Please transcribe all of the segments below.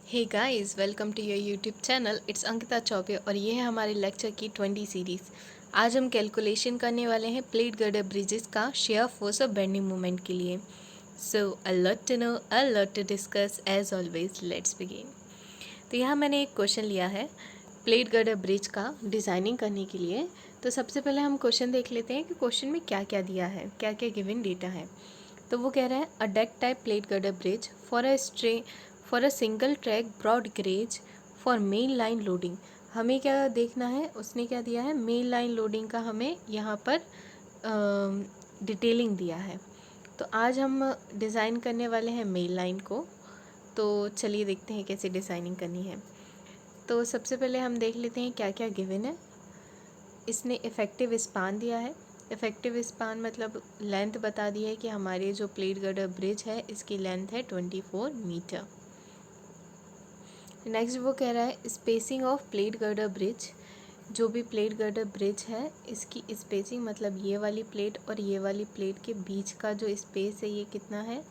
Hey guys, welcome to your YouTube channel. It's Ankita Choubey और ये है हमारे लेक्चर की 20 सीरीज़। आज हम कैलकुलेशन करने वाले हैं प्लेट गर्डर ब्रिजेस का शेयर फोर्स और बेंडिंग मोमेंट के लिए। So a lot to know, a lot to discuss, as always let's begin. तो यहाँ मैंने एक क्वेश्चन लिया है प्लेट गर्डर ब्रिज का डिज़ाइनिंग करने के लिए। तो सबसे पहले हम क्वेश्चन देख लेते हैं कि क्वेश्चन में क्या क्या दिया है, क्या क्या गिवन डेटा है। तो वो कह रहा है a deck type plate girder bridge for a single track broad gauge for main line loading. हमें क्या देखना है, उसने क्या दिया है, मेन लाइन लोडिंग का हमें यहाँ पर डिटेलिंग दिया है। तो आज हम डिज़ाइन करने वाले हैं मेन लाइन को। तो चलिए देखते हैं कैसे डिज़ाइनिंग करनी है। तो सबसे पहले हम देख लेते हैं क्या क्या गिवन है। इसने इफ़ेक्टिव स्पान दिया है। इफ़ेक्टिव स्पान मतलब लेंथ बता दी है कि हमारे जो प्लेट गर्डर ब्रिज है इसकी लेंथ है 24 मीटर। नेक्स्ट वो कह रहा है spacing of plate girder bridge. जो भी प्लेट गर्डर ब्रिज है इसकी स्पेसिंग मतलब ये वाली प्लेट और ये वाली प्लेट के बीच का जो स्पेस है ये कितना है,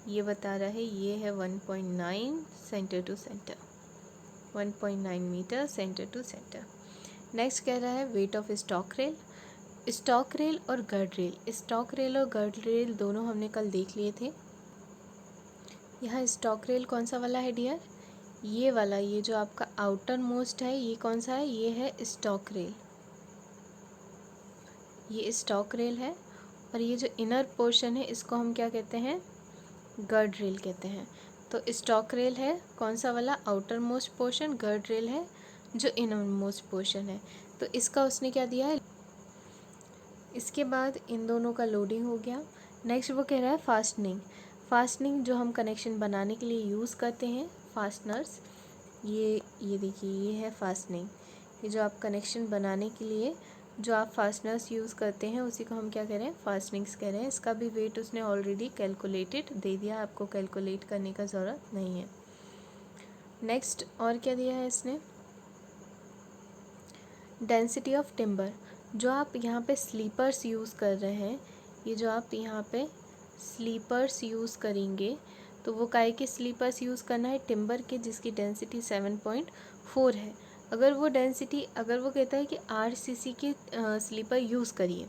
ये बता रहा है। ये है 1.9 centre to centre, 1.9 metre centre to centre. Next कह रहा है weight of stock rail. Stock rail और गर्ड रेल, स्टॉक रेल और गर्ड रेल दोनों हमने कल देख लिए थे। यहाँ स्टॉक रेल कौन सा वाला है डियर, ये वाला, ये जो आपका आउटर मोस्ट है ये कौन सा है, ये है स्टॉक रेल, ये स्टॉक रेल है। और ये जो इनर पोर्शन है इसको हम क्या कहते हैं, गर्ड रेल कहते हैं। तो स्टॉक रेल है कौन सा वाला, आउटर मोस्ट पोर्शन, गर्ड रेल है जो इनर मोस्ट पोर्शन है। तो इसका उसने क्या दिया है। इसके बाद इन दोनों का लोडिंग हो गया। नेक्स्ट वो कह रहा है फास्टनिंग। फास्टनिंग जो हम कनेक्शन बनाने के लिए यूज़ करते हैं, फास्टनर्स, ये देखिए ये है फास्टनिंग। ये जो आप कनेक्शन बनाने के लिए जो आप फास्टनर्स यूज़ करते हैं उसी को हम क्या कह रहे हैं, फास्टनिंग्स कह रहे हैं। इसका भी वेट उसने ऑलरेडी कैलकुलेटेड दे दिया, आपको कैलकुलेट करने का ज़रूरत नहीं है। नेक्स्ट और क्या दिया है इसने, डेंसिटी ऑफ टिम्बर। जो आप यहाँ पे स्लीपर्स यूज़ कर रहे हैं, ये जो आप यहाँ पे स्लीपर्स यूज़ करेंगे तो वो काहे के स्लीपर्स यूज़ करना है, टिम्बर के, जिसकी डेंसिटी 7.4 है। अगर वो डेंसिटी, अगर वो कहता है कि आरसीसी के स्लीपर यूज़ करिए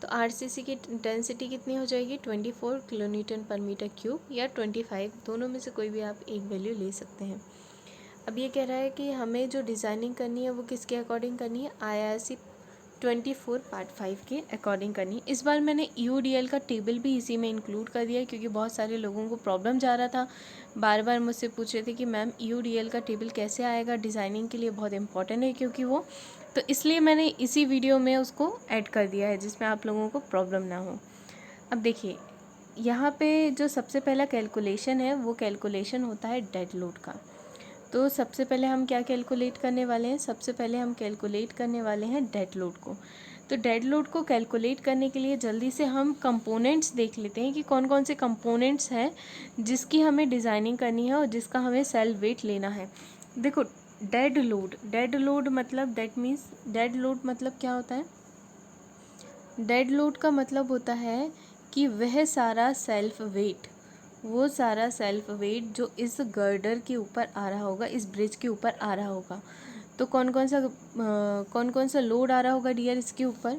तो आरसीसी की डेंसिटी कितनी हो जाएगी, 24 किलो न्यूटन पर मीटर क्यूब या 25, दोनों में से कोई भी आप एक वैल्यू ले सकते हैं। अब ये कह रहा है कि हमें जो डिज़ाइनिंग करनी है वो किसके अकॉर्डिंग करनी है, IRC 24 पार्ट 5 के अकॉर्डिंग करनी है। इस बार मैंने UDL का टेबल भी इसी में इंक्लूड कर दिया क्योंकि बहुत सारे लोगों को प्रॉब्लम जा रहा था, बार बार मुझसे पूछ रहे थे कि मैम UDL का टेबल कैसे आएगा, डिज़ाइनिंग के लिए बहुत इंपॉर्टेंट है क्योंकि वो, तो इसलिए मैंने इसी वीडियो में उसको ऐड कर दिया है जिसमें आप लोगों को प्रॉब्लम ना हो। अब देखिए यहाँ पे जो सबसे पहला कैलकुलेशन है वो कैलकुलेशन होता है डेड लोड का। तो सबसे पहले हम क्या कैलकुलेट करने वाले हैं, सबसे पहले हम कैलकुलेट करने वाले हैं डेड लोड को। तो डेड लोड को कैलकुलेट करने के लिए जल्दी से हम कंपोनेंट्स देख लेते हैं कि कौन कौन से कंपोनेंट्स हैं जिसकी हमें डिज़ाइनिंग करनी है और जिसका हमें सेल वेट लेना है। देखो डेड लोड, डेड लोड मतलब दैट मीन्स, डेड लोड मतलब क्या होता है, डेड लोड का मतलब होता है कि वह सारा सेल्फ वेट, वो सारा सेल्फ वेट जो इस गर्डर के ऊपर आ रहा होगा, इस ब्रिज के ऊपर आ रहा होगा। तो कौन कौन सा लोड आ रहा होगा डियर इसके ऊपर।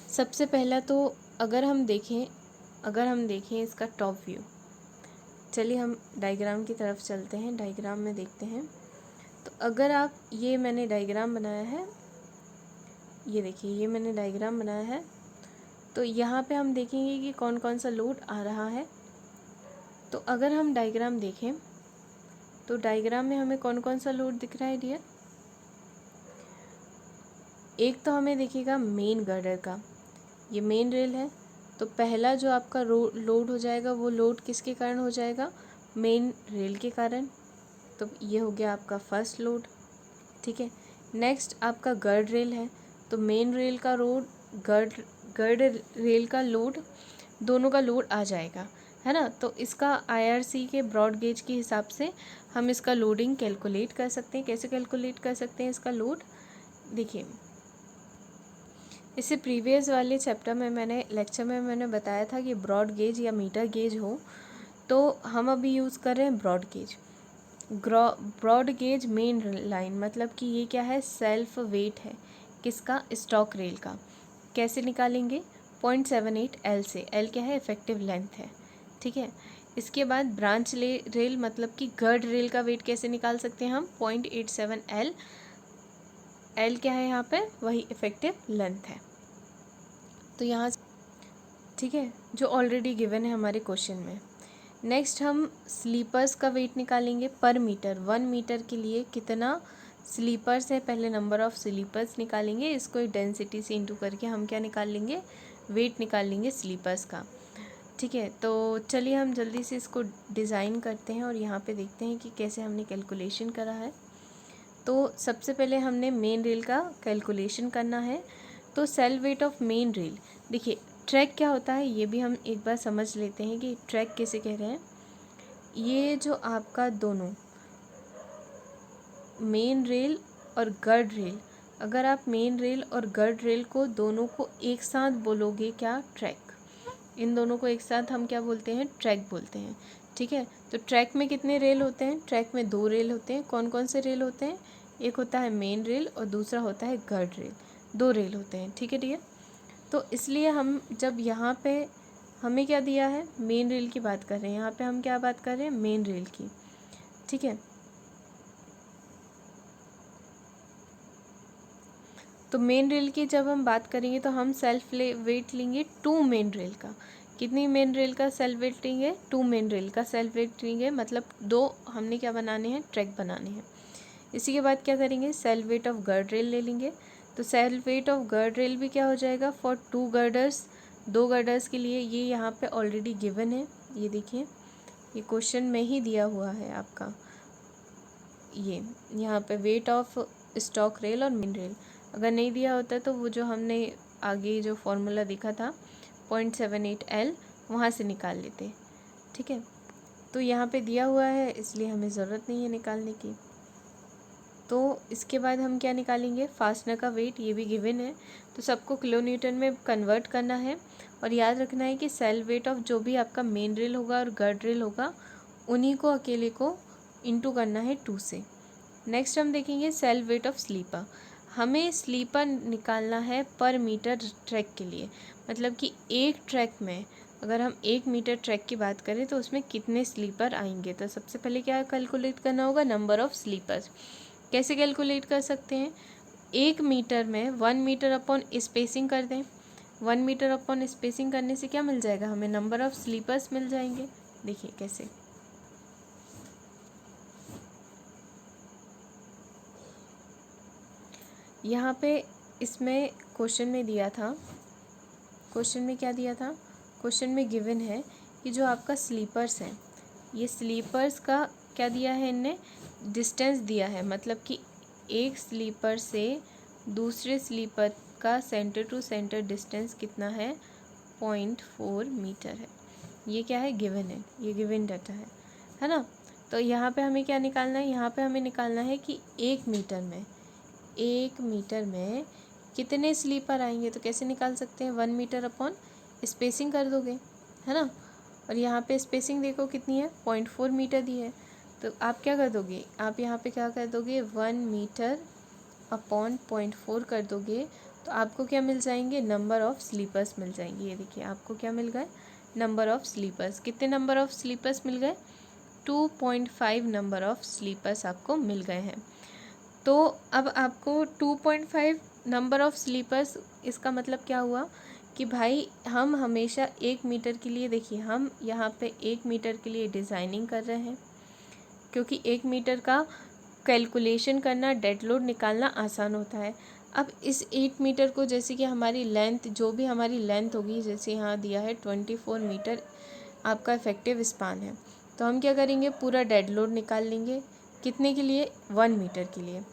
सबसे पहला तो अगर हम देखें इसका टॉप व्यू, चलिए हम डायग्राम की तरफ चलते हैं, डायग्राम में देखते हैं। तो अगर आप, ये मैंने डायग्राम बनाया है, ये देखिए ये मैंने डायग्राम बनाया है। तो यहाँ पे हम देखेंगे कि कौन कौन सा लोड आ रहा है। तो अगर हम डायग्राम देखें तो डायग्राम में हमें कौन कौन सा लोड दिख रहा है डियर, एक तो हमें दिखेगा मेन गर्डर का, ये मेन रेल है। तो पहला जो आपका लोड हो जाएगा वो लोड किसके कारण हो जाएगा, मेन रेल के कारण। तो ये हो गया आपका फर्स्ट लोड, ठीक है। नेक्स्ट आपका गर्ड रेल है, तो मेन रेल का लोड, गर्ड गर्ड रेल का लोड, दोनों का लोड आ जाएगा, है ना। तो इसका IRC के ब्रॉड गेज के हिसाब से हम इसका लोडिंग कैलकुलेट कर सकते हैं। कैसे कैलकुलेट कर सकते हैं इसका लोड, देखिए इससे प्रीवियस वाले चैप्टर में लेक्चर में मैंने बताया था कि ब्रॉड गेज या मीटर गेज हो, तो हम अभी यूज़ कर रहे हैं broad gauge. Broad gauge main line, मतलब कि ये क्या है, सेल्फ वेट है किसका, स्टॉक रेल का। कैसे निकालेंगे, 0.78 एल से, एल क्या है, इफेक्टिव लेंथ है, ठीक है। इसके बाद ब्रांच रेल मतलब कि गर्ड रेल का वेट कैसे निकाल सकते हैं हम, 0.87 एल, एल क्या है यहाँ पे, वही इफेक्टिव लेंथ है। तो यहाँ, ठीक है, जो ऑलरेडी गिवन है हमारे क्वेश्चन में। नेक्स्ट हम स्लीपर्स का वेट निकालेंगे पर मीटर, 1 मीटर के लिए कितना स्लीपर्स है, पहले नंबर ऑफ़ स्लीपर्स निकालेंगे, इसको डेंसिटी से इंटू करके हम क्या निकाल लेंगे, वेट निकाल लेंगे स्लीपर्स का, ठीक है। तो चलिए हम जल्दी से इसको डिज़ाइन करते हैं और यहाँ पे देखते हैं कि कैसे हमने कैलकुलेशन करा है। तो सबसे पहले हमने मेन रेल का कैलकुलेशन करना है। तो self weight of main rail, देखिए ट्रैक क्या होता है ये भी हम एक बार समझ लेते हैं कि ट्रैक किसे कह रहे हैं। ये जो आपका दोनों मेन रेल और गर्ड रेल, अगर आप मेन रेल और गर्ड रेल को दोनों को एक साथ बोलोगे क्या, ट्रैक, इन दोनों को एक साथ हम क्या बोलते हैं, ट्रैक बोलते हैं, ठीक है। तो ट्रैक में कितने रेल होते हैं, ट्रैक में 2 रेल होते हैं। कौन कौन से रेल होते हैं, एक होता है मेन रेल और दूसरा होता है गर्ड रेल, 2 रेल होते हैं, ठीक है। तो इसलिए हम जब यहाँ पे हमें क्या दिया है, मेन रेल की बात कर रहे हैं, यहाँ पे हम क्या बात कर रहे हैं, मेन रेल की, ठीक है। तो मेन रेल की जब हम बात करेंगे तो हम सेल्फ वेट लेंगे 2 मेन रेल का, कितनी मेन रेल का सेल्फ वेट लेंगे, 2 मेन रेल का सेल्फ वेट लेंगे, मतलब 2 हमने क्या बनाने हैं, ट्रैक बनाने हैं। इसी के बाद क्या करेंगे, सेल्फ वेट ऑफ गर्ड रेल ले लेंगे। तो सेल्फ वेट ऑफ गर्ड रेल भी क्या हो जाएगा, फॉर 2 गर्डर्स, 2 गर्डर्स के लिए, ये यहाँ पे ऑलरेडी गिवन है, ये देखिए ये क्वेश्चन में ही दिया हुआ है आपका, ये यहाँ पे वेट ऑफ स्टॉक रेल और मेन रेल, अगर नहीं दिया होता तो वो जो हमने आगे जो फॉर्मूला देखा था 0.78 एल, वहाँ से निकाल लेते, ठीक है। तो यहाँ पे दिया हुआ है इसलिए हमें ज़रूरत नहीं है निकालने की। तो इसके बाद हम क्या निकालेंगे, फास्टनर का वेट, ये भी गिवन है, तो सबको किलो न्यूटन में कन्वर्ट करना है। और याद रखना है कि सेल वेट ऑफ जो भी आपका मेन रेल होगा और गर्ड रेल होगा, उन्हीं को अकेले को इंटू करना है 2 से। नेक्स्ट हम देखेंगे सेल वेट ऑफ स्लीपर, हमें स्लीपर निकालना है पर मीटर ट्रैक के लिए, मतलब कि एक ट्रैक में अगर हम 1 मीटर ट्रैक की बात करें तो उसमें कितने स्लीपर आएंगे। तो सबसे पहले क्या कैलकुलेट करना होगा, नंबर ऑफ़ स्लीपर्स। कैसे कैलकुलेट कर सकते हैं, 1 मीटर में 1 मीटर अपॉन स्पेसिंग कर दें, 1 मीटर अपॉन स्पेसिंग करने से क्या मिल जाएगा, हमें नंबर ऑफ़ स्लीपर्स मिल जाएंगे। देखिए कैसे, यहाँ पे इसमें क्वेश्चन में दिया था, क्वेश्चन में क्या दिया था, क्वेश्चन में गिवन है कि जो आपका स्लीपर्स है, ये स्लीपर्स का क्या दिया है इनने, डिस्टेंस दिया है, मतलब कि एक स्लीपर से दूसरे स्लीपर का सेंटर टू सेंटर डिस्टेंस कितना है, 0.4 मीटर है। ये क्या है, गिवन है, ये गिवन डाटा है ना। तो यहाँ पे हमें क्या निकालना है, यहाँ पे हमें निकालना है कि 1 मीटर में कितने स्लीपर आएंगे। तो कैसे निकाल सकते हैं, 1 मीटर अपॉन स्पेसिंग कर दोगे, है ना। और यहाँ पे स्पेसिंग देखो कितनी है, 0.4 मीटर दी है। तो आप क्या कर दोगे, आप यहाँ पे क्या कर दोगे, 1 मीटर अपॉन 0.4 कर दोगे, तो आपको क्या मिल जाएंगे, नंबर ऑफ़ स्लीपर्स मिल जाएंगे। ये देखिए आपको क्या मिल गए, नंबर ऑफ़ स्लीपर्स, कितने नंबर ऑफ़ स्लीपर्स मिल गए, 2.5 नंबर ऑफ़ स्लीपर्स आपको मिल गए हैं। तो अब आपको 2.5 नंबर ऑफ़ स्लीपर्स, इसका मतलब क्या हुआ कि भाई हम हमेशा 1 मीटर के लिए, देखिए हम यहाँ पे 1 मीटर के लिए डिज़ाइनिंग कर रहे हैं, क्योंकि 1 मीटर का कैलकुलेशन करना, डेड लोड निकालना आसान होता है। अब इस 8 मीटर को, जैसे कि हमारी लेंथ, जो भी हमारी लेंथ होगी, जैसे यहाँ दिया है 24 मीटर आपका इफेक्टिव स्पान है, तो हम क्या करेंगे, पूरा डेड लोड निकाल लेंगे, कितने के लिए, 1 मीटर के लिए,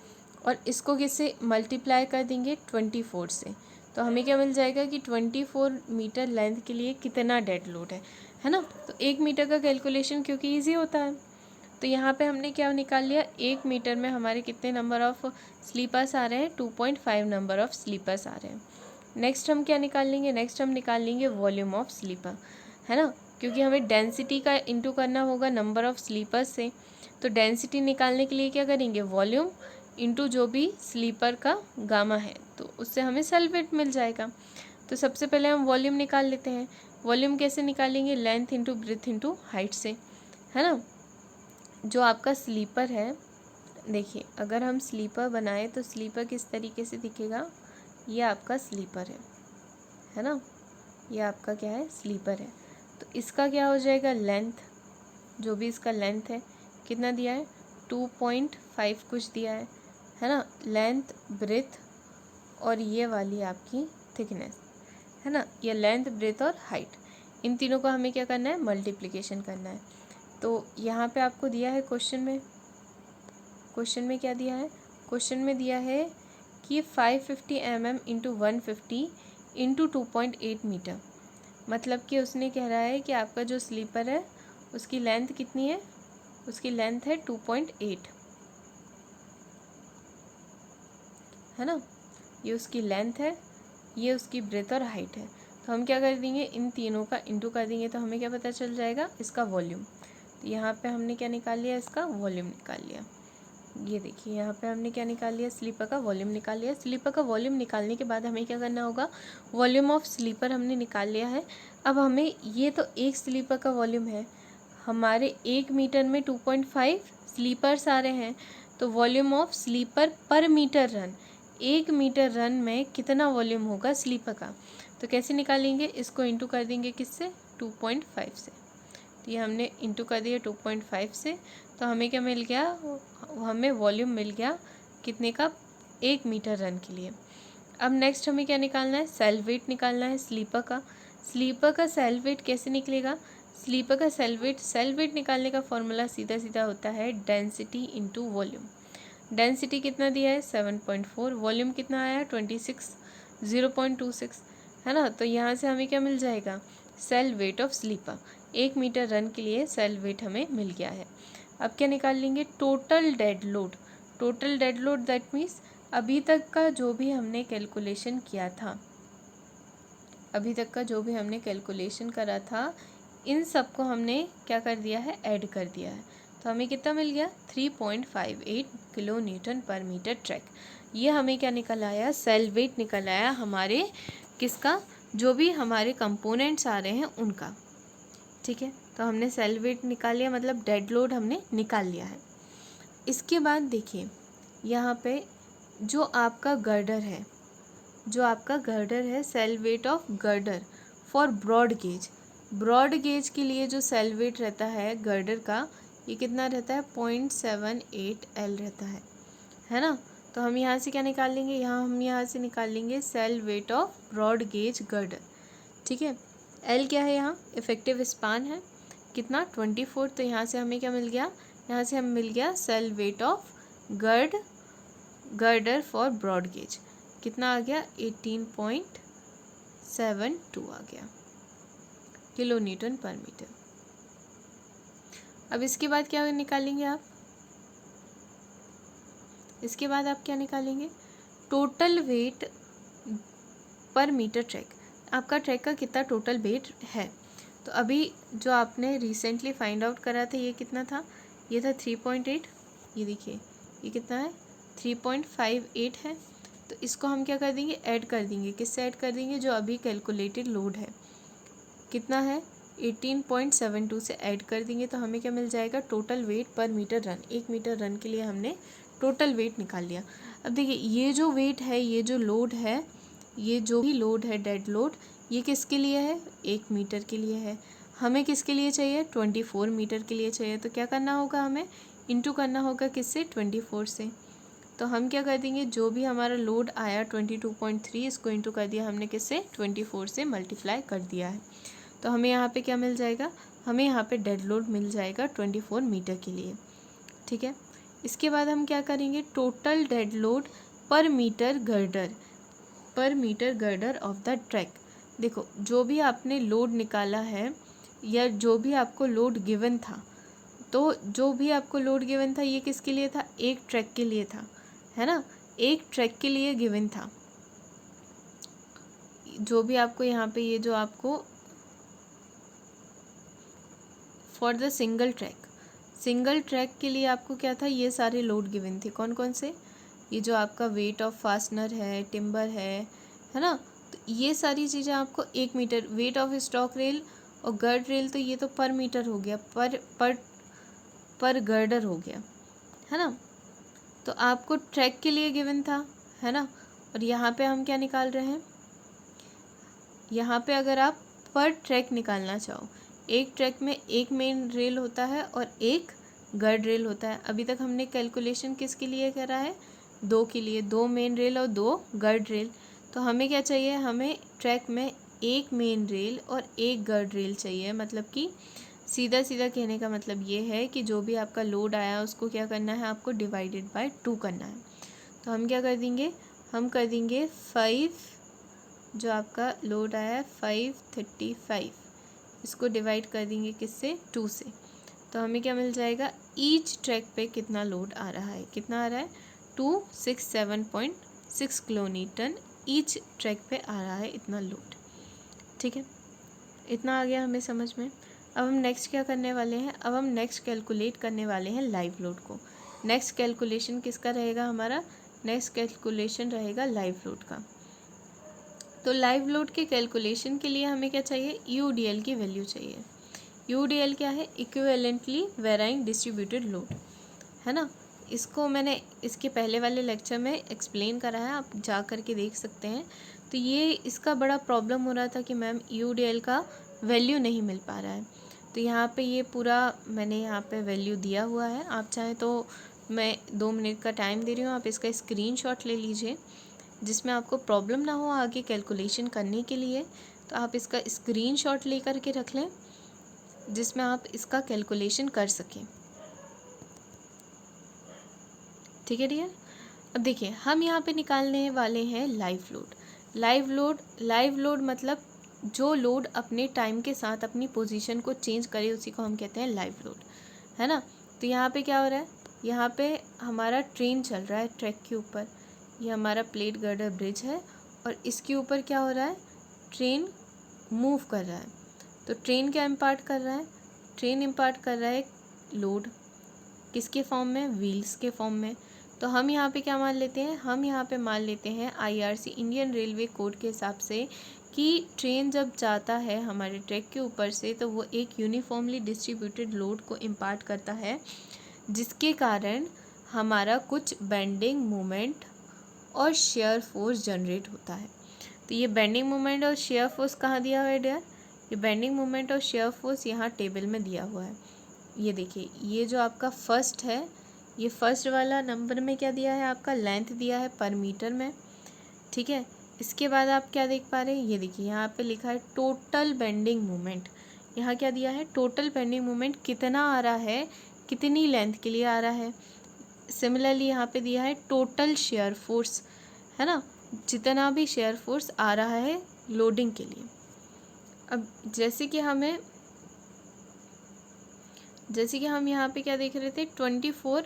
और इसको किससे मल्टीप्लाई कर देंगे, 24 से। तो हमें क्या मिल जाएगा कि 24 मीटर लेंथ के लिए कितना डेड लोड है ना। तो 1 मीटर का कैलकुलेशन क्योंकि ईजी होता है, तो यहाँ पे हमने क्या निकाल लिया, 1 मीटर में हमारे कितने नंबर ऑफ़ स्लीपर्स आ रहे हैं, 2.5 नंबर ऑफ़ स्लीपर्स आ रहे हैं। नेक्स्ट हम क्या निकाल लेंगे, नेक्स्ट हम निकाल लेंगे वॉल्यूम ऑफ स्लीपर, है ना, क्योंकि हमें डेंसिटी का इंटू करना होगा नंबर ऑफ़ स्लीपर्स से। तो डेंसिटी निकालने के लिए क्या करेंगे, वॉल्यूम इंटू जो भी स्लीपर का गामा है, तो उससे हमें सेल वेट मिल जाएगा। तो सबसे पहले हम वॉल्यूम निकाल लेते हैं। वॉल्यूम कैसे निकालेंगे, length into breadth into height से, है ना। जो आपका स्लीपर है, देखिए अगर हम स्लीपर बनाए तो स्लीपर किस तरीके से दिखेगा, ये आपका स्लीपर है ना, ये आपका क्या है, स्लीपर है। तो इसका क्या हो जाएगा, लेंथ, जो भी इसका लेंथ है कितना दिया है, 2.5 कुछ दिया है ना, लेंथ, ब्रेथ और ये वाली आपकी थिकनेस, है ना, ये लेंथ, ब्रेथ और हाइट, इन तीनों को हमें क्या करना है, मल्टीप्लिकेशन करना है। तो यहाँ पे आपको दिया है क्वेश्चन में क्या दिया है, क्वेश्चन में दिया है कि 550 mm इंटू 150 इंटू 2.8 मीटर, मतलब कि उसने कह रहा है कि आपका जो स्लीपर है उसकी लेंथ कितनी है, उसकी लेंथ है 2.8, है ना, ये उसकी लेंथ है, ये उसकी ब्रेथ और हाइट है। तो हम क्या कर देंगे, इन तीनों का इंटू कर देंगे तो हमें क्या पता चल जाएगा, इसका वॉल्यूम। तो यहाँ पे हमने क्या निकाल लिया, इसका वॉल्यूम निकाल लिया। ये देखिए यहाँ पे हमने क्या निकाल लिया, स्लीपर का वॉल्यूम निकाल लिया। स्लीपर का वॉल्यूम निकालने के बाद हमें क्या करना होगा, वॉल्यूम ऑफ स्लीपर हमने निकाल लिया है। अब हमें, ये तो एक स्लीपर का वॉल्यूम है, हमारे 1 मीटर में 2.5 स्लीपर्स आ रहे हैं, तो वॉल्यूम ऑफ स्लीपर पर मीटर रन, 1 मीटर रन में कितना वॉल्यूम होगा स्लीपर का। तो कैसे निकालेंगे, इसको इंटू कर देंगे किससे, 2.5 से। तो ये हमने इंटू कर दिया 2.5 से, तो हमें क्या मिल गया, हमें वॉल्यूम मिल गया कितने का, 1 मीटर रन के लिए। अब नेक्स्ट हमें क्या निकालना है, सेल वेट निकालना है स्लीपर का। स्लीपर का सेल वेट कैसे निकलेगा, स्लीपर का सेल वेट निकालने का फॉर्मूला सीधा सीधा होता है डेंसिटी इंटू वॉल्यूम। डेंसिटी कितना दिया है 7.4, वॉल्यूम कितना आया है 0.26, है ना। तो यहाँ से हमें क्या मिल जाएगा, self weight of sleeper, 1 metre run के लिए सेल वेट हमें मिल गया है। अब क्या निकाल लेंगे, total dead load. Total dead load that means अभी तक का जो भी हमने कैलकुलेशन किया था, अभी तक का जो भी हमने कैलकुलेशन करा था, इन सब को हमने क्या कर दिया है, ऐड कर दिया है। तो हमें कितना मिल गया, 3.58 किलो न्यूटन पर मीटर ट्रैक। ये हमें क्या निकल आया, सेल वेट निकल आया हमारे किसका, जो भी हमारे कंपोनेंट्स आ रहे हैं उनका, ठीक है। तो हमने सेल वेट निकाल लिया, मतलब डेड लोड हमने निकाल लिया है। इसके बाद देखिए यहाँ पे जो आपका गर्डर है, self weight of girder for broad gauge. Broad gauge के लिए जो सेल वेट रहता है गर्डर का, ये कितना रहता है, 0.78 L रहता है ना। तो हम यहाँ से क्या निकाल लेंगे, हम यहाँ से निकाल लेंगे self weight of broad gauge girder, ठीक है। L क्या है, यहाँ इफेक्टिव स्पान है कितना, 24। तो यहाँ से हमें क्या मिल गया, यहाँ से हमें मिल गया self weight of girder for broad gauge, कितना आ गया, 18.72 आ गया किलो न्यूटन पर मीटर। अब इसके बाद क्या निकालेंगे आप, इसके बाद आप क्या निकालेंगे, टोटल वेट पर मीटर ट्रैक, आपका ट्रैक का कितना टोटल वेट है। तो अभी जो आपने रिसेंटली फाइंड आउट करा था, ये कितना था, ये था 3.8, ये देखिए ये कितना है, 3.58 है। तो इसको हम क्या कर देंगे, ऐड कर देंगे, किससे ऐड कर देंगे, जो अभी कैलकुलेटेड लोड है कितना है, 18.72 से ऐड कर देंगे, तो हमें क्या मिल जाएगा, टोटल वेट पर मीटर रन। 1 मीटर रन के लिए हमने टोटल वेट निकाल लिया। अब देखिए ये जो वेट है, ये जो लोड है, ये जो भी लोड है डेड लोड, ये किसके लिए है, 1 मीटर के लिए है। हमें किसके लिए चाहिए, 24 मीटर के लिए चाहिए। तो क्या करना होगा, हमें इंटू करना होगा किससे, 24 से। तो हम क्या कर देंगे, जो भी हमारा लोड आया 22.3, इसको इंटू कर दिया हमने किससे, 24 से मल्टीप्लाई कर दिया है। तो हमें यहाँ पे क्या मिल जाएगा, हमें यहाँ पे डेड लोड मिल जाएगा 24 मीटर के लिए, ठीक है। इसके बाद हम क्या करेंगे, total dead load per metre girder of the track. देखो जो भी आपने लोड निकाला है, या जो भी आपको लोड गिवन था, तो जो भी आपको लोड गिवन था ये किसके लिए था, एक ट्रैक के लिए था, है ना, एक ट्रैक के लिए गिवन था। जो भी आपको यहाँ पे, ये जो आपको for the single single track के लिए आपको क्या था, ये सारे लोड गिवन थे। कौन कौन से, ये जो आपका वेट ऑफ फास्टनर है, टिम्बर है ना, तो ये सारी चीज़ें आपको 1 metre, weight of stock rail और गर्ड रेल, तो ये तो पर मीटर हो गया, पर गर्डर हो गया, है ना। तो आपको ट्रैक के लिए गिवन था, है ना। और यहाँ पे हम क्या निकाल रहे हैं, यहाँ पे अगर आप पर ट्रैक निकालना चाहो, एक ट्रैक में एक मेन रेल होता है और एक गर्ड रेल होता है। अभी तक हमने कैलकुलेशन किसके लिए करा है, 2 के लिए, 2 मेन रेल और 2 गर्ड रेल। तो हमें क्या चाहिए, हमें ट्रैक में एक मेन रेल और एक गर्ड रेल चाहिए। मतलब कि सीधा सीधा कहने का मतलब ये है कि जो भी आपका लोड आया उसको क्या करना है, आपको डिवाइडेड बाय 2 करना है। तो हम क्या कर देंगे, हम कर देंगे 5, जो आपका लोड आया है 535, इसको डिवाइड कर देंगे किससे, 2 से। तो हमें क्या मिल जाएगा, ईच ट्रैक पे कितना लोड आ रहा है, कितना आ रहा है, 267.6 किलोन्यूटन ईच ट्रैक पे आ रहा है, इतना लोड। ठीक है, इतना आ गया हमें समझ में। अब हम नेक्स्ट क्या करने वाले हैं, अब हम नेक्स्ट कैलकुलेट करने वाले हैं लाइव लोड को। नेक्स्ट कैलकुलेशन किसका रहेगा हमारा, नेक्स्ट कैलकुलेशन रहेगा लाइव लोड का। तो लाइव लोड के कैलकुलेशन के लिए हमें क्या चाहिए, यूडीएल की वैल्यू चाहिए। यूडीएल क्या है, इक्विवेलेंटली वेराइंग डिस्ट्रीब्यूटेड लोड, है ना। इसको मैंने इसके पहले वाले लेक्चर में एक्सप्लेन करा है, आप जा कर के देख सकते हैं। तो ये इसका बड़ा प्रॉब्लम हो रहा था कि मैम यूडीएल का वैल्यू नहीं मिल पा रहा है। तो यहाँ पे ये पूरा मैंने यहाँ पे वैल्यू दिया हुआ है, आप चाहें तो मैं 2 मिनट का टाइम दे रही हूँ, आप इसका स्क्रीनशॉट ले लीजिए, जिसमें आपको प्रॉब्लम ना हो आगे कैलकुलेशन करने के लिए। तो आप इसका स्क्रीनशॉट लेकर के रख लें, जिसमें आप इसका कैलकुलेशन कर सकें। ठीक है डियर। अब देखिए, हम यहाँ पे निकालने वाले हैं लाइव लोड। लाइव लोड मतलब जो लोड अपने टाइम के साथ अपनी पोजीशन को चेंज करे, उसी को हम कहते हैं लाइव लोड, है ना। तो यहाँ पे क्या हो रहा है, यहाँ पे हमारा ट्रेन चल रहा है ट्रैक के ऊपर, ये हमारा प्लेट गर्डर ब्रिज है, और इसके ऊपर क्या हो रहा है, ट्रेन मूव कर रहा है। तो ट्रेन क्या इम्पार्ट कर रहा है, ट्रेन इम्पार्ट कर रहा है लोड, किसके फॉर्म में, व्हील्स के फॉर्म में। तो हम यहाँ पे क्या मान लेते हैं, हम यहाँ पे मान लेते हैं आईआरसी इंडियन रेलवे कोड के हिसाब से कि ट्रेन जब जाता है हमारे ट्रैक के ऊपर से, तो वो एक यूनिफॉर्मली डिस्ट्रीब्यूटेड लोड को इम्पार्ट करता है, जिसके कारण हमारा कुछ बेंडिंग मोमेंट और शेयर फोर्स जनरेट होता है। तो ये बेंडिंग मोमेंट और शेयर फोर्स कहाँ दिया हुआ है डियर, ये बेंडिंग मोमेंट और शेयर फोर्स यहाँ टेबल में दिया हुआ है। ये देखिए, ये जो आपका फर्स्ट है, ये फर्स्ट वाला नंबर में क्या दिया है, आपका लेंथ दिया है पर मीटर में। ठीक है, इसके बाद आप क्या देख पा रहे हैं, ये देखिए यहाँ पे लिखा है टोटल बेंडिंग मोमेंट। यहाँ क्या दिया है, टोटल बेंडिंग मोमेंट कितना आ रहा है, कितनी लेंथ के लिए आ रहा है। सिमिलरली यहाँ पे दिया है टोटल शेयर फोर्स, है ना, जितना भी शेयर फोर्स आ रहा है लोडिंग के लिए। अब जैसे कि हम यहाँ पे क्या देख रहे थे, 24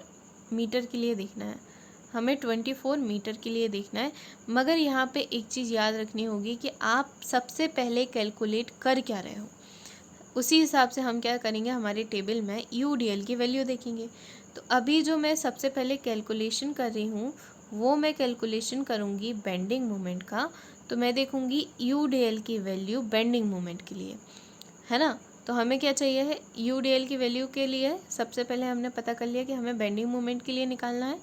मीटर के लिए देखना है, हमें 24 मीटर के लिए देखना है। मगर यहाँ पे एक चीज़ याद रखनी होगी कि आप सबसे पहले कैलकुलेट कर क्या रहे हो, उसी हिसाब से हम क्या करेंगे, हमारे टेबल में यूडीएल की वैल्यू देखेंगे। तो अभी जो मैं सबसे पहले कैलकुलेशन कर रही हूँ, वो मैं कैलकुलेशन करूँगी बेंडिंग मोमेंट का। तो मैं देखूँगी यूडीएल की वैल्यू बेंडिंग मोमेंट के लिए, है ना। तो हमें क्या चाहिए है, यूडीएल की वैल्यू के लिए सबसे पहले हमने पता कर लिया कि हमें बेंडिंग मोमेंट के लिए निकालना है।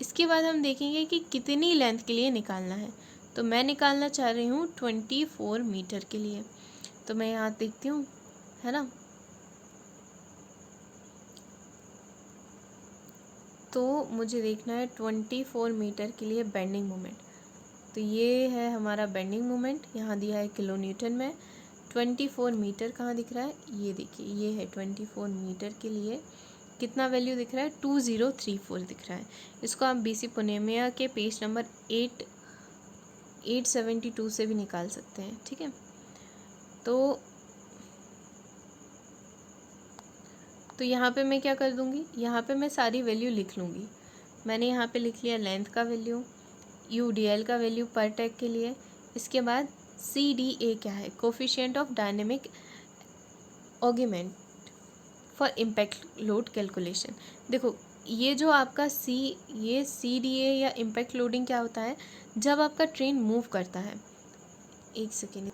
इसके बाद हम देखेंगे कि कितनी लेंथ के लिए निकालना है। तो मैं निकालना चाह रही हूँ 24 मीटर के लिए। तो मैं यहाँ देखती हूँ, है ना। तो मुझे देखना है 24 मीटर के लिए बेंडिंग मोमेंट। तो ये है हमारा बेंडिंग मोमेंट, यहाँ दिया है किलो न्यूटन में। 24 मीटर कहाँ दिख रहा है, ये देखिए, ये है 24 मीटर के लिए कितना वैल्यू दिख रहा है, 2034 दिख रहा है। इसको आप बीसी पुनेमिया के पेज नंबर 872 से भी निकाल सकते हैं। ठीक है, तो यहाँ पे मैं क्या कर दूँगी, यहाँ पे मैं सारी वैल्यू लिख लूँगी। मैंने यहाँ पे लिख लिया लेंथ का वैल्यू, यूडीएल का वैल्यू पर टैग के लिए। इसके बाद CDA क्या है, coefficient of dynamic augment for impact load calculation. देखो ये जो आपका ये CDA या इम्पैक्ट लोडिंग क्या होता है, जब आपका ट्रेन मूव करता है, एक सेकेंड,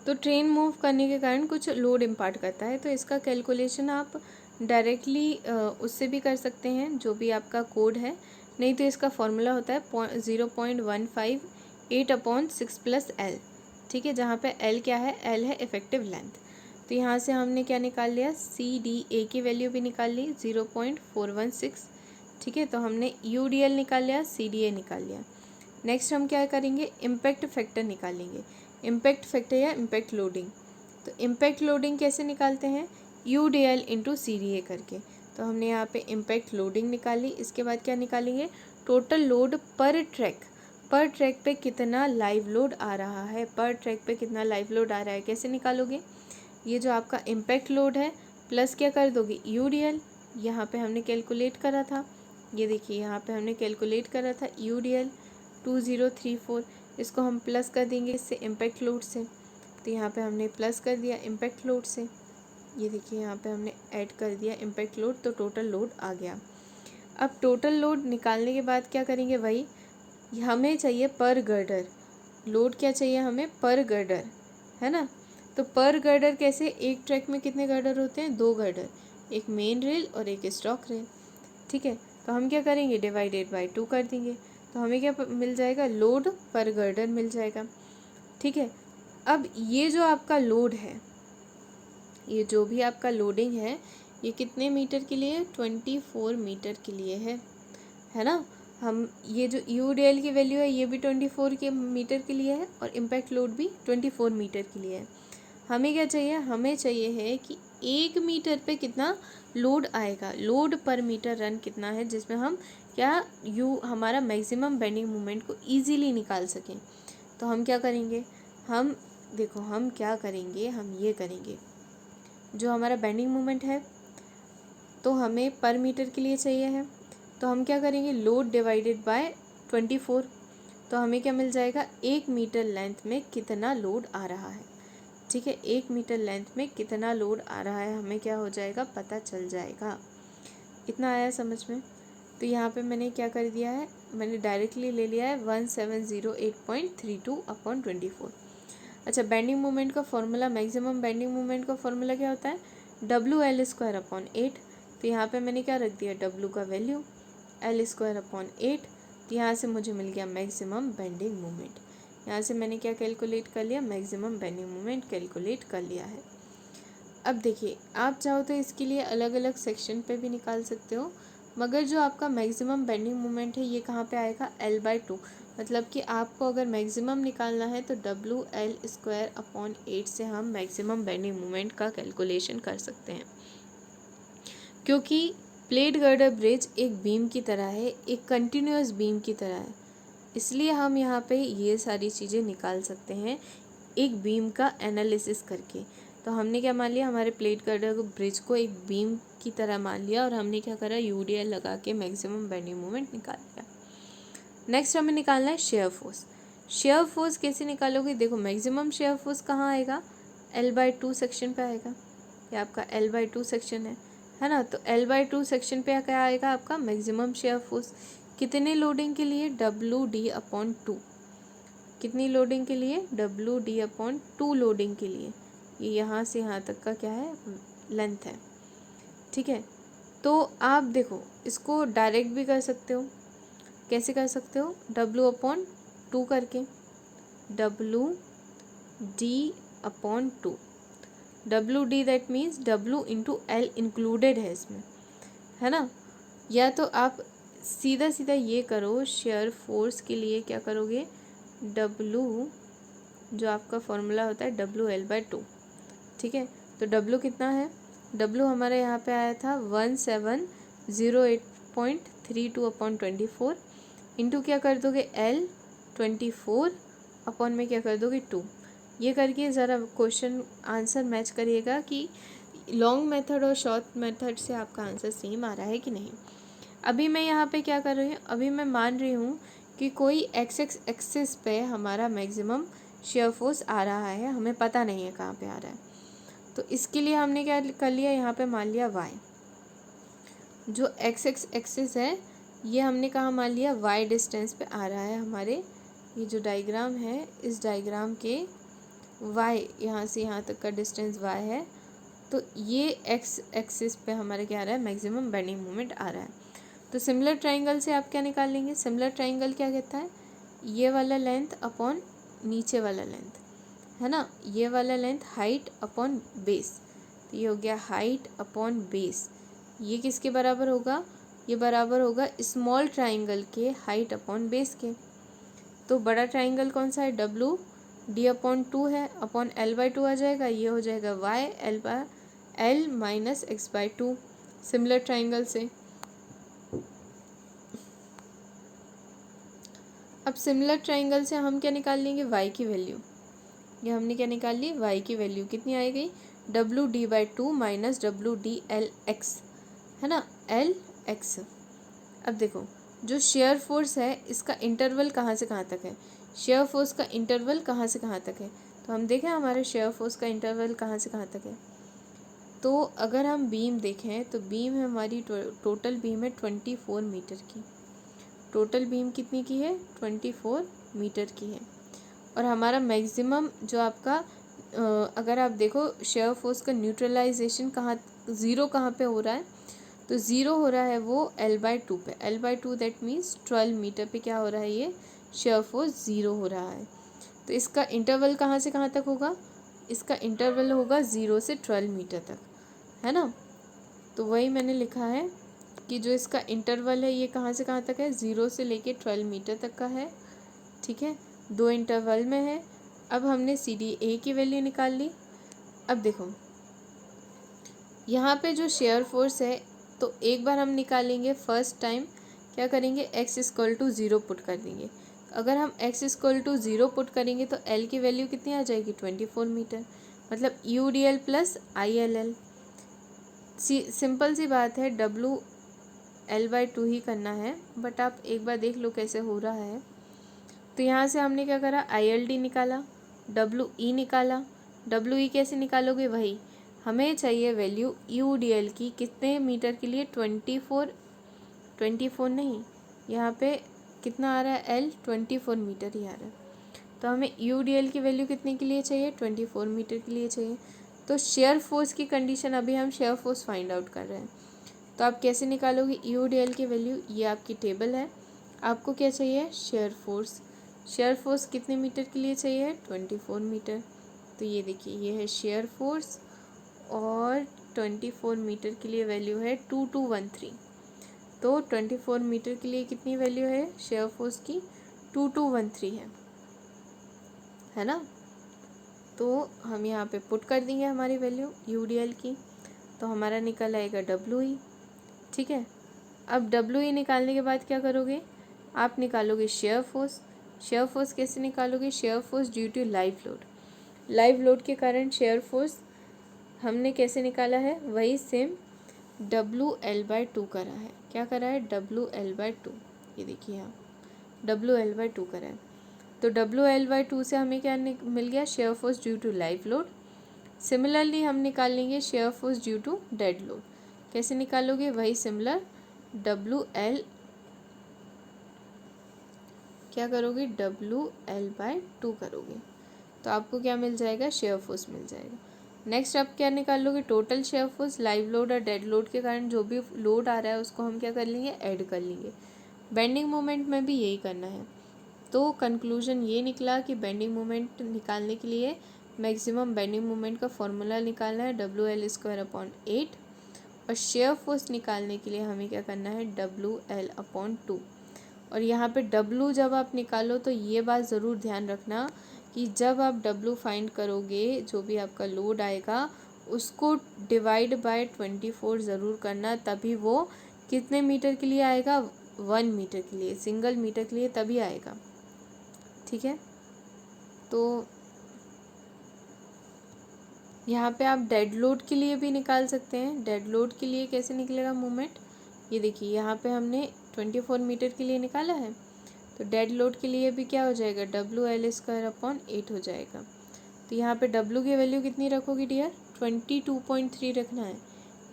तो ट्रेन मूव करने के कारण कुछ लोड इम्पार्ट करता है, तो इसका कैलकुलेशन आप डायरेक्टली उससे भी कर सकते हैं जो भी आपका कोड है, नहीं तो इसका फॉर्मूला होता है 0.158/6 + L, ठीक है, जहाँ पे L क्या है, L है इफेक्टिव लेंथ। तो यहाँ से हमने क्या निकाल लिया, CDA की वैल्यू भी निकाल ली 0.416, ठीक है, तो हमने UDL निकाल लिया, CDA निकाल लिया। नेक्स्ट हम क्या करेंगे, इम्पैक्ट फैक्टर निकालेंगे, इम्पैक्ट फैक्टर या इम्पैक्ट लोडिंग। तो इम्पैक्ट लोडिंग कैसे निकालते हैं, UDL × CDA करके। तो हमने यहाँ पे इम्पैक्ट लोडिंग निकाली, इसके बाद क्या निकालेंगे, टोटल लोड पर ट्रैक पे कितना लाइव लोड आ रहा है, पर ट्रैक पे कितना लाइव लोड आ रहा है, कैसे निकालोगे, ये जो आपका इम्पैक्ट लोड है प्लस क्या कर दोगे, UDL, यहाँ पे हमने कैलकुलेट करा था, ये देखिए यहाँ पे हमने कैलकुलेट करा था UDL 2034, इसको हम प्लस कर देंगे इससे इम्पैक्ट लोड से, तो यहाँ पे हमने प्लस कर दिया इम्पैक्ट लोड से, ये देखिए यहाँ पे हमने ऐड कर दिया इम्पैक्ट लोड, तो टोटल लोड आ गया। अब टोटल लोड निकालने के बाद क्या करेंगे, वही हमें चाहिए पर गर्डर लोड, क्या चाहिए हमें, पर गर्डर, है ना। तो पर गर्डर कैसे, एक ट्रैक में कितने गर्डर होते हैं, 2 गर्डर, एक मेन रेल और एक स्टॉक रेल, ठीक है, तो हम क्या करेंगे, डिवाइडेड बाय 2 कर देंगे, तो हमें क्या मिल जाएगा, लोड पर गर्डर मिल जाएगा, ठीक है। अब ये जो आपका लोड है, ये जो भी आपका लोडिंग है, ये कितने मीटर के लिए, 24 मीटर के लिए है ना। हम ये जो UDL की वैल्यू है ये भी 24 के मीटर के लिए है और इम्पैक्ट लोड भी 24 मीटर के लिए है। हमें क्या चाहिए, हमें चाहिए है कि 1 मीटर पे कितना लोड आएगा, लोड पर मीटर रन कितना है, जिसमें हम क्या हमारा मैक्सिमम बेंडिंग मोमेंट को ईजीली निकाल सकें। तो हम क्या करेंगे, हम देखो हम क्या करेंगे, हम ये करेंगे, जो हमारा बेंडिंग मोमेंट है तो हमें पर मीटर के लिए चाहिए है, तो हम क्या करेंगे, लोड डिवाइडेड बाय 24, तो हमें क्या मिल जाएगा, 1 मीटर लेंथ में कितना लोड आ रहा है, ठीक है, 1 मीटर लेंथ में कितना लोड आ रहा है हमें क्या हो जाएगा, पता चल जाएगा। इतना आया समझ में। तो यहाँ पे मैंने क्या कर दिया है, मैंने डायरेक्टली ले लिया है 1708.32/24। अच्छा, बेंडिंग मोमेंट का फॉर्मूला, मैक्सिमम बेंडिंग मोमेंट का फॉर्मूला क्या होता है, WL²/8। तो यहाँ पे मैंने क्या रख दिया, W का वैल्यू L²/8, तो यहाँ से मुझे मिल गया मैक्सिमम बेंडिंग मोमेंट। यहाँ से मैंने क्या कैलकुलेट कर लिया, मैक्सिमम बेंडिंग मोमेंट कैलकुलेट कर लिया है। अब देखिए, आप चाहो तो इसके लिए अलग अलग सेक्शन पे भी निकाल सकते हो, मगर जो आपका मैक्सिमम बेंडिंग मोमेंट है ये कहाँ पे आएगा, L/2, मतलब कि आपको अगर मैक्सिमम निकालना है तो WL²/8 से हम मैक्सिमम बेंडिंग मोमेंट का कैलकुलेशन कर सकते हैं। क्योंकि प्लेट गर्डर ब्रिज एक बीम की तरह है, एक कंटिन्यूस बीम की तरह है, इसलिए हम यहाँ पे ये सारी चीज़ें निकाल सकते हैं एक बीम का एनालिसिस करके। तो हमने क्या मान लिया, हमारे प्लेट गर्डर ब्रिज को एक बीम की तरह मान लिया और हमने क्या करा, UDL लगा के मैक्सिमम बेंडिंग मोमेंट निकाल लिया। नेक्स्ट हमें निकालना है शेयर फोर्स। शेयर फोर्स कैसे निकालोगे, देखो मैक्सिमम शेयर फोर्स कहाँ आएगा, L/2 सेक्शन पे आएगा, ये आपका L/2 सेक्शन है ना। तो L/2 सेक्शन पे क्या आएगा आपका मैक्सिमम शेयर फोर्स, कितने लोडिंग के लिए, WD/2, कितनी लोडिंग के लिए, WD/2 लोडिंग के लिए, ये यहाँ से यहाँ तक का क्या है, लेंथ है, ठीक है। तो आप देखो इसको डायरेक्ट भी कर सकते हो, कैसे कर सकते हो, W/2 करके, WD/2, WD that means W × L included है इसमें, है ना। या तो आप सीधा सीधा ये करो, शेयर फोर्स के लिए क्या करोगे, W जो आपका फॉर्मूला होता है WL/2, ठीक है। तो W कितना है, W हमारे यहाँ पे आया था 1708.32/24, इंटू क्या कर दोगे L 24 अपॉन में क्या कर दोगे 2। ये करके ज़रा क्वेश्चन आंसर मैच करिएगा कि लॉन्ग मेथड और शॉर्ट मेथड से आपका आंसर सेम आ रहा है कि नहीं। अभी मैं यहाँ पे क्या कर रही हूँ, अभी मैं मान रही हूँ कि कोई एक्सिस पे हमारा मैक्सिमम शेयर फोर्स आ रहा है, हमें पता नहीं है कहाँ पे आ रहा है। तो इसके लिए हमने क्या कर लिया, यहाँ पे मान लिया y, जो x एक्सिस है ये हमने कहाँ मान लिया, y डिस्टेंस पे आ रहा है हमारे, ये जो डायग्राम है इस डायग्राम के y यहाँ से यहाँ तक का डिस्टेंस y है, तो ये x एक्सिस पे हमारा क्या आ रहा है, मैक्सिमम बेंडिंग मोमेंट आ रहा है। तो सिमिलर ट्राइंगल से आप क्या निकाल लेंगे, सिमिलर ट्राइंगल क्या कहता है, ये वाला लेंथ अपॉन नीचे वाला लेंथ, है ना, ये वाला लेंथ हाइट अपॉन बेस, तो ये हो गया हाइट अपॉन बेस, ये किसके बराबर होगा, ये बराबर होगा स्मॉल ट्राइंगल के हाइट अपॉन बेस के। तो बड़ा ट्राइंगल कौन सा है, डब्लू डी अपॉन 2 है, अपॉन L/2 आ जाएगा, ये हो जाएगा y L minus x/2 similar triangle से। अब सिमिलर ट्राइंगल से हम क्या निकाल लेंगे, y की वैल्यू, ये हमने क्या निकाल ली, y की वैल्यू कितनी आएगी, WD/2 माइनस WD/LX, है ना, LX। अब देखो जो शेयर फोर्स है इसका इंटरवल कहाँ से कहाँ तक है, शेयर फोर्स का इंटरवल कहाँ से कहाँ तक है, तो हम देखें हमारे शेयर फोर्स का इंटरवल कहाँ से कहाँ तक है। तो अगर हम बीम देखें तो बीम है हमारी, टोटल बीम है 24 मीटर की, टोटल बीम कितनी की है, 24 मीटर की है। और हमारा मैक्सिमम जो आपका अगर आप देखो शेयर फोर्स का न्यूट्रलाइजेशन कहाँ, ज़ीरो कहाँ पे हो रहा है, तो ज़ीरो हो रहा है वो L/2 पे, L/2 दैट मीन्स 12 मीटर पे क्या हो रहा है, ये शेयर फोर्स ज़ीरो हो रहा है। तो इसका इंटरवल कहाँ से कहाँ तक होगा, इसका इंटरवल होगा 0 से 12 मीटर तक, है ना। तो वही मैंने लिखा है कि जो इसका इंटरवल है ये कहाँ से कहाँ तक है, 0 से लेके 12 मीटर तक का है, ठीक है, दो इंटरवल में है। अब हमने CD/A की वैल्यू निकाल ली। अब देखो यहाँ पे जो शेयर फोर्स है तो एक बार हम निकालेंगे, फर्स्ट टाइम क्या करेंगे, x=0 पुट कर देंगे। अगर हम x=0 पुट करेंगे तो L की वैल्यू कितनी आ जाएगी, 24 मीटर, मतलब UDL प्लस ILL। सिंपल सी बात है, WL/2 ही करना है, बट आप एक बार देख लो कैसे हो रहा है। तो यहाँ से हमने क्या करा, ILD निकाला, WE निकाला। WE कैसे निकालोगे, वही हमें चाहिए वैल्यू UDL की, कितने मीटर के लिए, 24 नहीं, यहाँ पे कितना आ रहा है, L 24 मीटर ही आ रहा है। तो हमें UDL की वैल्यू कितने के लिए चाहिए, 24 मीटर के लिए चाहिए। तो शेयर फोर्स की कंडीशन, अभी हम शेयर फोर्स फाइंड आउट कर रहे हैं, तो आप कैसे निकालोगे UDL की वैल्यू, ये आपकी टेबल है। आपको क्या चाहिए, शेयर फोर्स, शेयर फोर्स कितने मीटर के लिए चाहिए, 24 मीटर। तो ये देखिए ये है शेयर फोर्स और 24 मीटर के लिए वैल्यू है 2213। तो 24 मीटर के लिए कितनी वैल्यू है शेयर फोर्स की, 2213 है ना। तो हम यहाँ पे पुट कर देंगे हमारी वैल्यू UDL की, तो हमारा निकल आएगा WE, ठीक है। अब WE निकालने के बाद क्या करोगे, आप निकालोगे शेयर फोर्स। शेयर फोर्स कैसे निकालोगे, shear force due to live load, live load के कारण शेयर फोर्स हमने कैसे निकाला है, वही सेम WL/2 करा है, क्या करा है, WL/2, ये देखिए यहाँ WL/2 करा है। तो WL/2 से हमें क्या मिल गया, shear force due to live load. Similarly हम निकाल लेंगे shear force due to dead load, कैसे निकालोगे, वही सिमिलर WL क्या करोगे, WL/2 करोगे, तो आपको क्या मिल जाएगा, शेयर फोर्स मिल जाएगा। नेक्स्ट आप क्या निकालोगे, total shear force, live load और डेड लोड के कारण जो भी लोड आ रहा है उसको हम क्या कर लेंगे, ऐड कर लेंगे। बेंडिंग मोमेंट में भी यही करना है। तो कंक्लूजन ये निकला कि बेंडिंग मोमेंट निकालने के लिए मैक्सिमम बेंडिंग मोमेंट का फॉर्मूला निकालना है WL²/8, और शेयर फोर्स निकालने के लिए हमें क्या करना है, WL/2। और यहाँ पे W जब आप निकालो तो ये बात ज़रूर ध्यान रखना कि जब आप W फाइंड करोगे, जो भी आपका लोड आएगा उसको डिवाइड बाय 24 ज़रूर करना, तभी वो कितने मीटर के लिए आएगा, 1 मीटर के लिए, सिंगल मीटर के लिए तभी आएगा, ठीक है। तो यहाँ पे आप डेड लोड के लिए भी निकाल सकते हैं। डेड लोड के लिए कैसे निकलेगा मोमेंट, ये देखिए यहाँ पे हमने 24 मीटर के लिए निकाला है, तो डेड लोड के लिए भी क्या हो जाएगा, WL² अपॉन 8 हो जाएगा। तो यहाँ पे W की वैल्यू कितनी रखोगी डियर, 22.3 रखना है।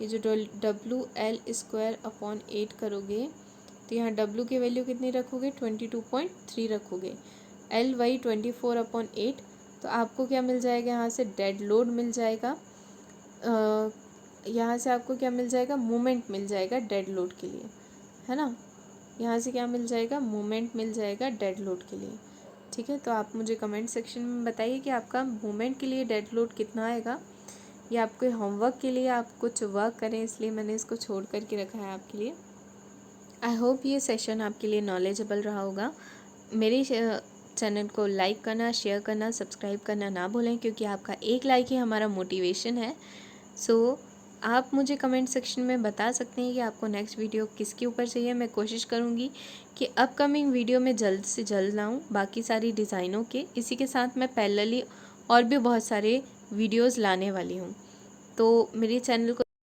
ये जो WL²/8 करोगे तो यहाँ W की वैल्यू कितनी रखोगे, 22.3 रखोगे। L वही 24/8, तो आपको क्या मिल जाएगा, यहाँ से डेड लोड मिल जाएगा। यहाँ से आपको क्या मिल जाएगा, मोमेंट मिल जाएगा डेड लोड के लिए, है ना। यहाँ से क्या मिल जाएगा, मोमेंट मिल जाएगा डेड लोड के लिए। ठीक है, तो आप मुझे कमेंट सेक्शन में बताइए कि आपका मोमेंट के लिए डेड लोड कितना आएगा। ये आपके होमवर्क के लिए, आप कुछ वर्क करें, इसलिए मैंने इसको छोड़ करके रखा है आपके लिए। आई होप ये सेशन आपके लिए नॉलेजेबल रहा होगा। मेरे चैनल को लाइक करना, शेयर करना, सब्सक्राइब करना ना भूलें, क्योंकि आपका एक लाइक ही हमारा मोटिवेशन है। सो आप मुझे कमेंट सेक्शन में बता सकते हैं कि आपको नेक्स्ट वीडियो किसके ऊपर चाहिए। मैं कोशिश करूँगी कि अपकमिंग वीडियो में जल्द से जल्द लाऊँ बाकी सारी डिज़ाइनों के। इसी के साथ मैं पैरेलली और भी बहुत सारे वीडियोज़ लाने वाली हूँ। तो मेरे चैनल को